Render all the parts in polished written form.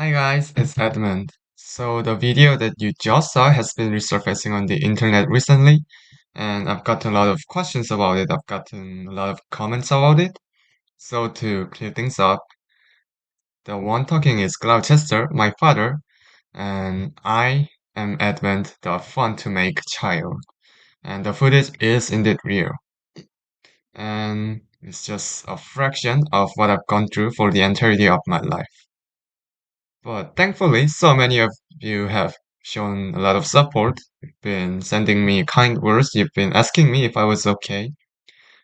Hi guys, it's Edmund. So the video that you just saw has been resurfacing on the internet recently, and I've gotten a lot of questions about it. I've gotten a lot of comments about it. So to clear things up, the one talking is Gloucester, my father, and I am Edmund, the fun to make child. And the footage is indeed real. And it's just a fraction of what I've gone through for the entirety of my life. But thankfully, so many of you have shown a lot of support. You've been sending me kind words. You've been asking me if I was okay.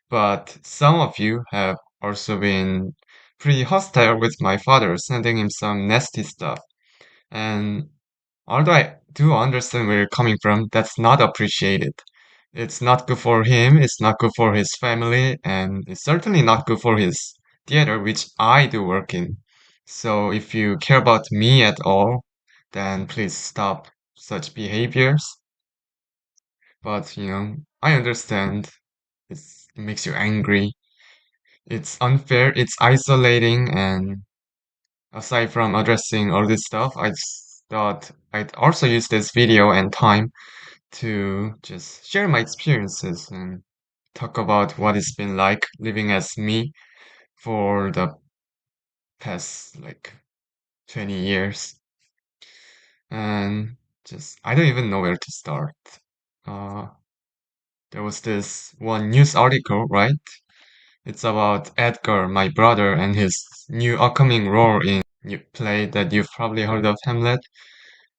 But some of you have also been pretty hostile with my father, sending him some nasty stuff. And although I do understand where you're coming from, that's not appreciated. It's not good for him, it's not good for his family, and it's certainly not good for his theater, which I do work in. So if you care about me at all, then please stop such behaviors. But, I understand it makes you angry. It's unfair, it's isolating, and aside from addressing all this stuff, I just thought I'd also use this video and time to just share my experiences and talk about what it's been like living as me for the past like 20 years. And just, I don't even know where to start. Uh, there was this one news article, right? It's about Edgar, my brother, and his new upcoming role in new play that you've probably heard of, Hamlet.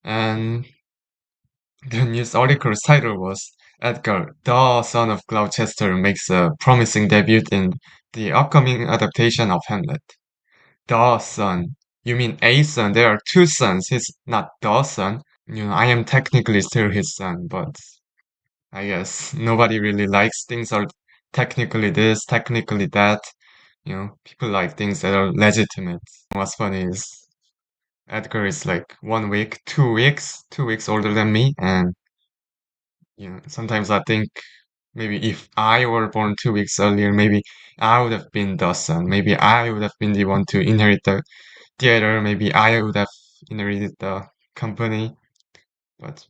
And the news article's title was Edgar, the son of Gloucester, makes a promising debut in the upcoming adaptation of Hamlet. The son. You mean a son? There are two sons. He's not the son. I am technically still his son, but I guess nobody really likes things are technically this, technically that. People like things that are legitimate. What's funny is Edgar is like 1 week, 2 weeks, 2 weeks older than me, and sometimes I think maybe if I were born 2 weeks earlier, maybe I would have been the son. Maybe I would have been the one to inherit the theater. Maybe I would have inherited the company. But,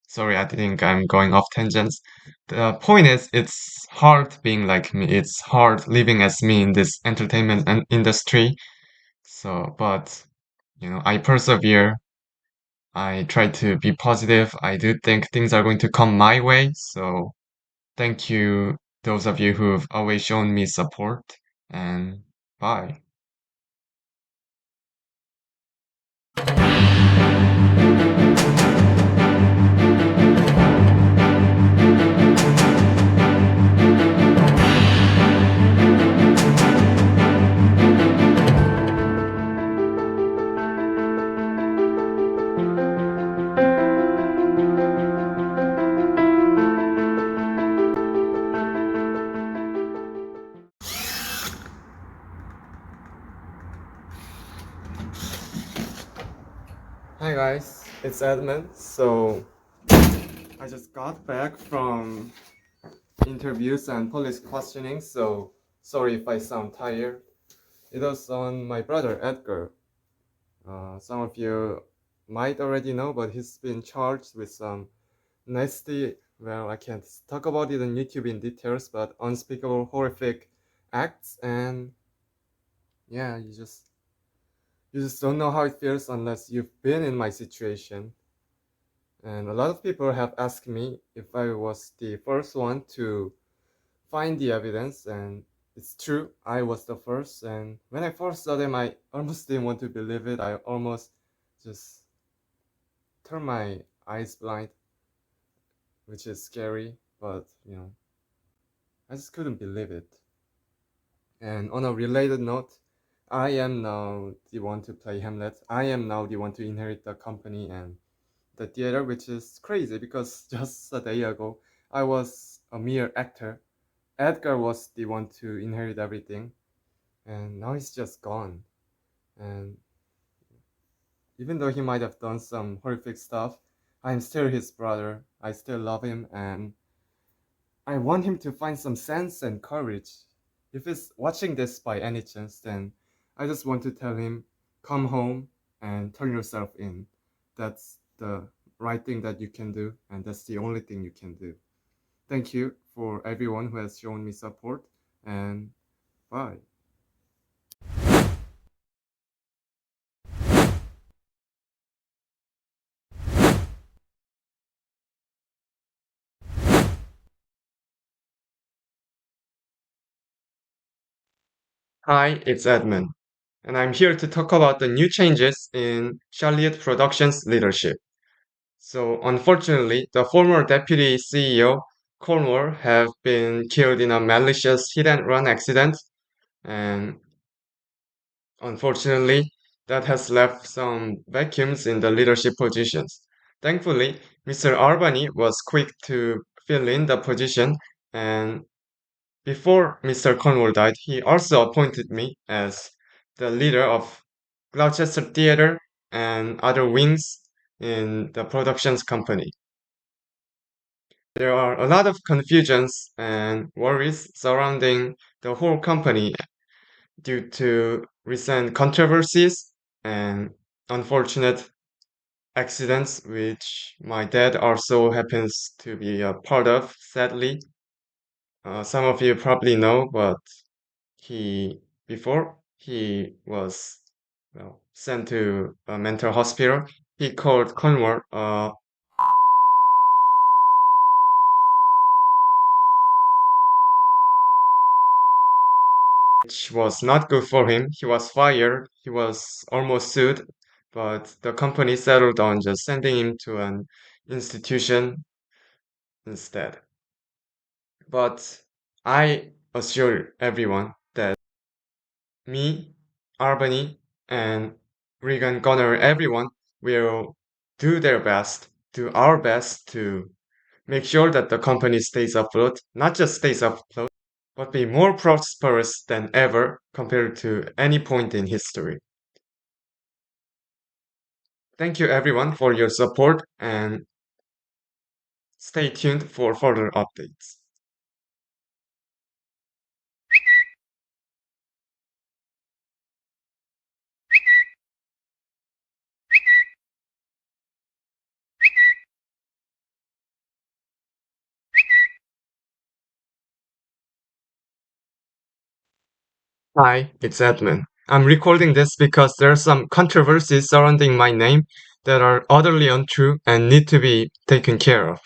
sorry, I think I'm going off tangents. The point is, it's hard being like me. It's hard living as me in this entertainment industry. So, but, I persevere. I try to be positive. I do think things are going to come my way. So, thank you, those of you who've always shown me support, and bye. Hi guys, it's Edmund. So I just got back from interviews and police questioning, so sorry if I sound tired. It was on my brother Edgar. Some of you might already know, but he's been charged with some nasty, well, I can't talk about it on YouTube in details, but unspeakable, horrific acts. And yeah, you just don't know how it feels unless you've been in my situation. And a lot of people have asked me if I was the first one to find the evidence, and it's true, I was the first. And when I first saw them, I almost didn't want to believe it. I almost just turned my eyes blind, which is scary, but I just couldn't believe it. And on a related note, I am now the one to play Hamlet. I am now the one to inherit the company and the theater, which is crazy because just a day ago, I was a mere actor. Edgar was the one to inherit everything, and now he's just gone. And even though he might have done some horrific stuff, I'm still his brother. I still love him, and I want him to find some sense and courage. If he's watching this by any chance, then I just want to tell him, come home. and turn yourself in. That's the right thing that you can do, and that's the only thing you can do. Thank you for everyone who has shown me support, and bye. Hi, it's Edmund, and I'm here to talk about the new changes in Charlotte Productions leadership. So, unfortunately, the former deputy CEO, Cornwall, have been killed in a malicious hit and run accident, and unfortunately, that has left some vacuums in the leadership positions. Thankfully, Mr. Arbany was quick to fill in the position, and before Mr. Cornwall died, he also appointed me as the leader of Gloucester Theatre and other wings in the productions company. There are a lot of confusions and worries surrounding the whole company due to recent controversies and unfortunate accidents, which my dad also happens to be a part of, sadly. Some of you probably know, but he, before he was, well, sent to a mental hospital, he called Cornwall, which was not good for him. He was fired. He was almost sued, but the company settled on just sending him to an institution instead. But I assure everyone that me, Albany, and Regan Gunner, everyone will do their best, do our best to make sure that the company stays afloat, not just stays afloat, but be more prosperous than ever compared to any point in history. Thank you everyone for your support and stay tuned for further updates. Hi, it's Edmund. I'm recording this because there are some controversies surrounding my name that are utterly untrue and need to be taken care of.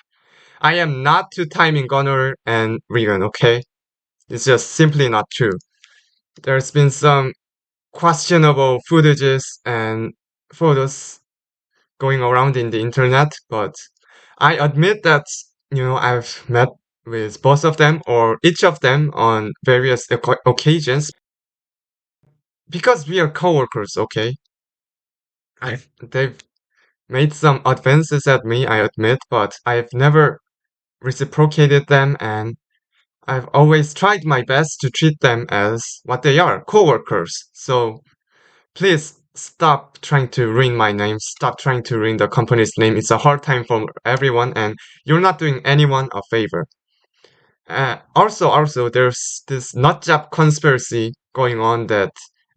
I am not two-timing Gunnar and Regan, okay? It's just simply not true. There's been some questionable footages and photos going around in the internet, but I admit that, I've met with both of them or each of them on various occasions because we are coworkers, okay? They've made some advances at me, I admit, but I've never reciprocated them and I've always tried my best to treat them as what they are, coworkers. So please stop trying to ruin my name. Stop trying to ruin the company's name. It's a hard time for everyone, and you're not doing anyone a favor. Also, there's this nut job conspiracy going on that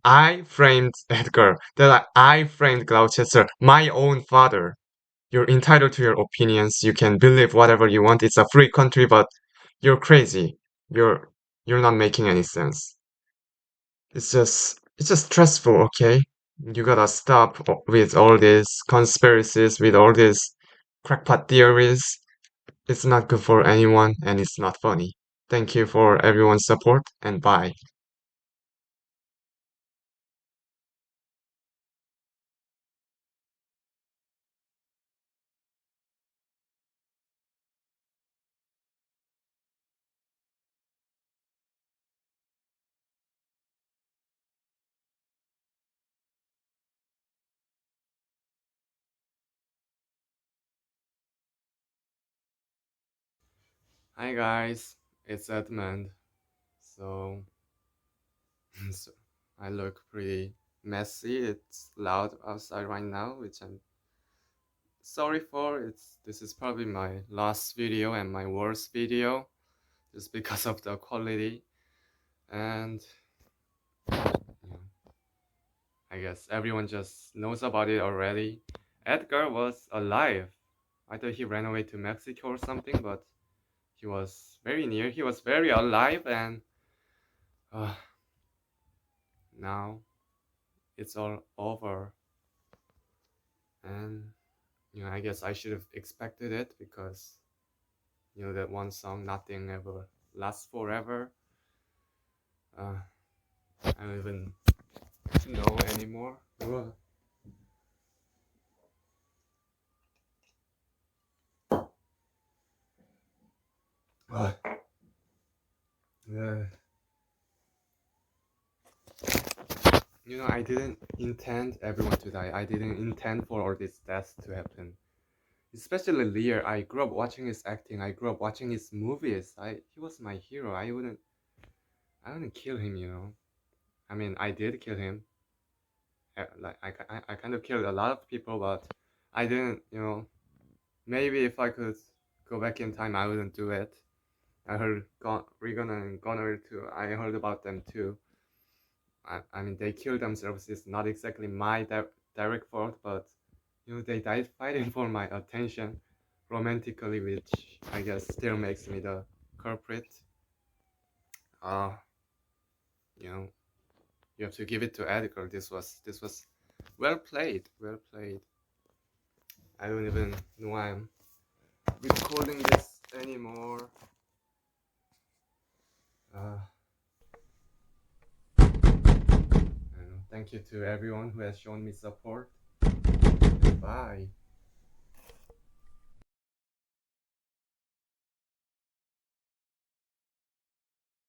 I framed Edgar, that I framed Gloucester, my own father. You're entitled to your opinions. You can believe whatever you want. It's a free country, but you're crazy. You're you're not making any sense. It's just stressful, okay? You gotta stop with all these conspiracies, with all these crackpot theories. It's not good for anyone and it's not funny. Thank you for everyone's support and bye. Hi guys, it's Edmund. So, so I look pretty messy. It's loud outside right now, which I'm sorry for. This is probably my last video and my worst video just because of the quality. And yeah, I guess everyone just knows about it already. Edgar was alive. I thought he ran away to Mexico or something, but he was very near. He was very alive, and uh, now it's all over. And I guess I should have expected it because that one song, "Nothing Ever Lasts Forever." Uh, I don't even know anymore. Ugh. Uh, uh, I didn't intend everyone to die. I didn't intend for all these deaths to happen. Especially Lear. I grew up watching his acting. I grew up watching his movies. He was my hero. I wouldn't kill him. I mean, I did kill him. Like I kind of killed a lot of people, but I didn't. Maybe if I could go back in time, I wouldn't do it. I heard Regan and Connor too. I heard about them too. I mean, they killed themselves. It's not exactly my direct fault, but they died fighting for my attention romantically, which I guess still makes me the culprit. Uh, you know, you have to give it to Edgar. This was well played, well played. I don't even know why I'm recording this anymore. Uh, I don't know. Thank you to everyone who has shown me support. Bye.